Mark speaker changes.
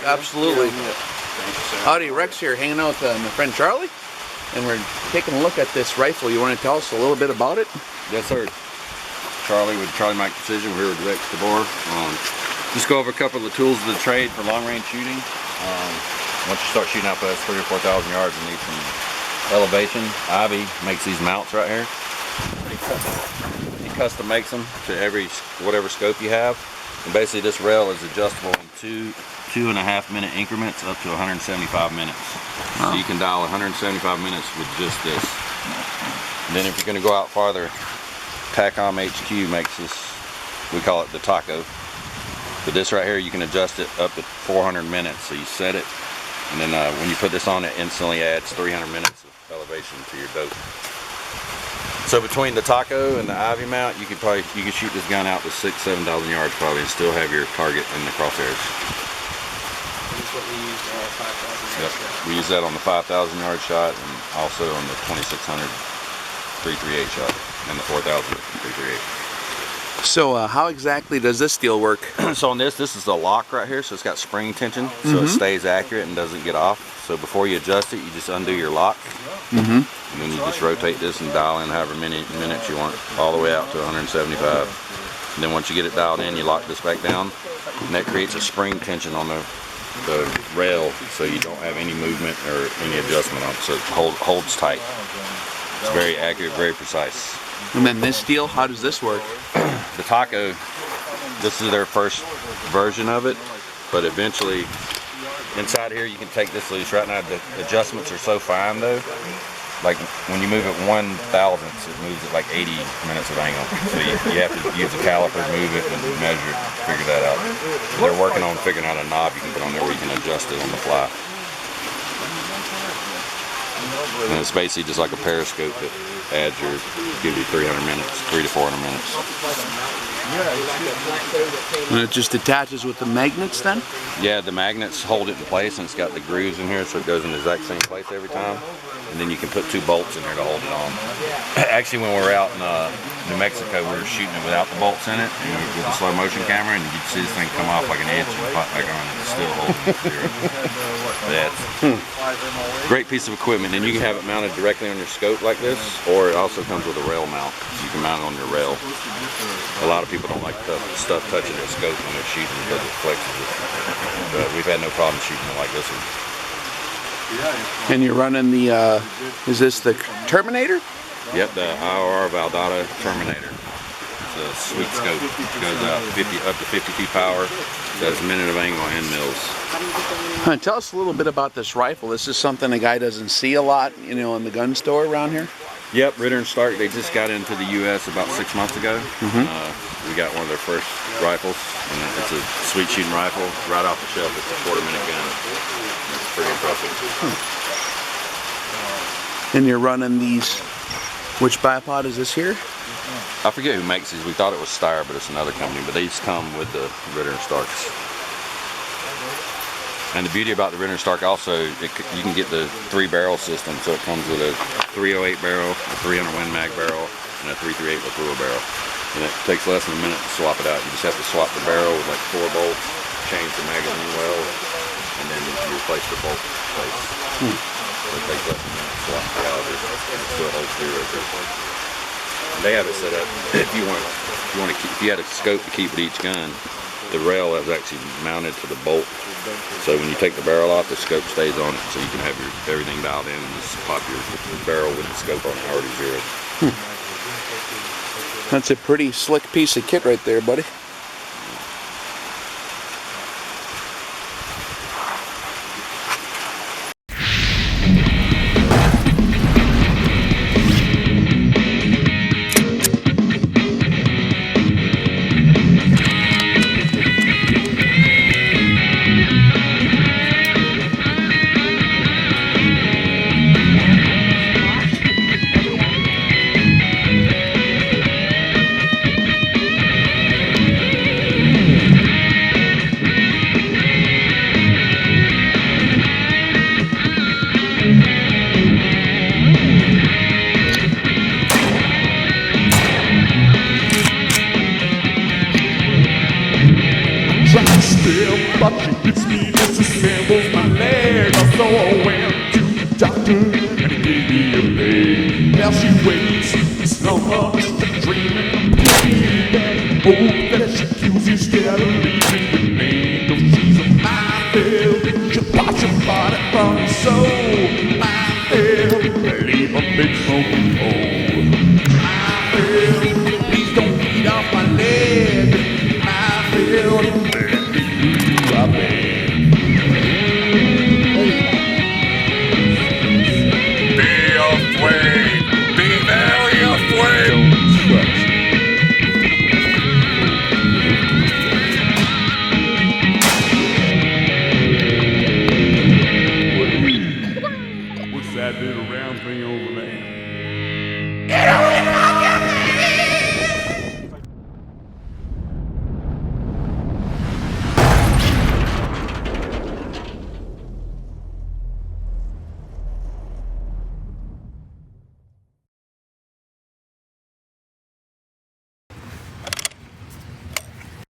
Speaker 1: absolutely. Howdy, Rex here, hanging out with my friend Charlie, and we're taking a look at this rifle. You want to tell us a little bit about it?
Speaker 2: Yes, sir. Charlie with Charlie Mike Precision. We're here with Rex Tibor. Just go over a couple of the tools of the trade for long-range shooting. Once you start shooting out past 3,000 or 4,000 yards, you need some elevation. Ivy makes these mounts right here. He custom makes them to whatever scope you have. And basically, this rail is adjustable in 2.5 minute increments up to 175 minutes. Wow. So you can dial 175 minutes with just this. And then if you're going to go out farther, TACOM HQ makes this, we call it the taco. But this right here, you can adjust it up to 400 minutes. So you set it, and then when you put this on, it instantly adds 300 minutes of elevation to your dope. So between the taco and the Ivy mount, you could shoot this gun out to 6,000 to 7,000 yards probably, and still have your target in the crosshairs.
Speaker 3: That's what we use on our 5,000 yard shot.
Speaker 2: We use that on the 5,000 yard shot, and also on the 2,600 338 shot, and the 4,000 338.
Speaker 1: So how exactly does this deal work?
Speaker 2: So on this is a lock right here, so it's got spring tension, so it stays accurate and doesn't get off. So before you adjust it, you just undo your lock, and then you just rotate this and dial in however many minutes you want, all the way out to 175. And then once you get it dialed in, you lock this back down, and that creates a spring tension on the rail, so you don't have any movement or any adjustment on it, so it holds tight. It's very accurate, very precise.
Speaker 1: And then this deal, how does this work?
Speaker 2: The taco, this is their first version of it, but eventually inside here you can take this loose. Right now the adjustments are so fine though, like when you move it 1/1000, it moves at like 80 minutes of angle. So you have to use the caliper, move it, and measure it, figure that out. They're working on figuring out a knob you can put on there where you can adjust it on the fly. And it's basically just like a periscope that gives you 300 minutes, 300 to 400 minutes.
Speaker 1: And it just attaches with the magnets then?
Speaker 2: Yeah, the magnets hold it in place, and it's got the grooves in here, so it goes in the exact same place every time. And then you can put 2 bolts in here to hold it on. Actually, when we were out in New Mexico, we were shooting it without the bolts in it, with a slow motion camera, and you'd see this thing come off like an inch and pop back on, and it's still holding zero. That's great piece of equipment, and you can have it mounted directly on your scope like this, or it also comes with a rail mount. So you can mount it on your rail. A lot of people don't like stuff touching their scope when they're shooting because it flexes it. But we've had no problem shooting it like this one.
Speaker 1: And you're running the, is this the Terminator?
Speaker 2: Yep, the IOR Valdata Terminator. It's a sweet scope. It goes out up to 52 power. Does a minute of angle and mills.
Speaker 1: Tell us a little bit about this rifle. This is something a guy doesn't see a lot, you know, in the gun store around here.
Speaker 2: Yep, Ritter and Stark. They just got into the U.S. about 6 months ago. We got one of their first rifles, and it's a sweet shooting rifle right off the shelf. It's a 1/4-minute gun. It's pretty impressive.
Speaker 1: And you're running these. Which bipod is this here?
Speaker 2: I forget who makes these. We thought it was Steyr, but it's another company. But these come with the Ritter and Starks. And the beauty about the Ritter and Stark also, you can get the 3-barrel system. So it comes with a 308 barrel, a 300 Win Mag barrel, and a 338 Lapua barrel. And it takes less than a minute to swap it out. You just have to swap the barrel with like 4 bolts, change the magazine well, and then you replace the bolt place. So it takes less than a minute to swap the caliber. It still holds true right there. And they have it set up if you had a scope to keep with each gun, the rail is actually mounted to the bolt. So when you take the barrel off, the scope stays on it, so you can have everything dialed in and just pop your barrel with the scope on it already zeroed.
Speaker 1: That's a pretty slick piece of kit right there, buddy.
Speaker 4: I'm just a dreaming. That old that she kills instead of leaving the name. She's a minefield. She'll bite your body from your soul.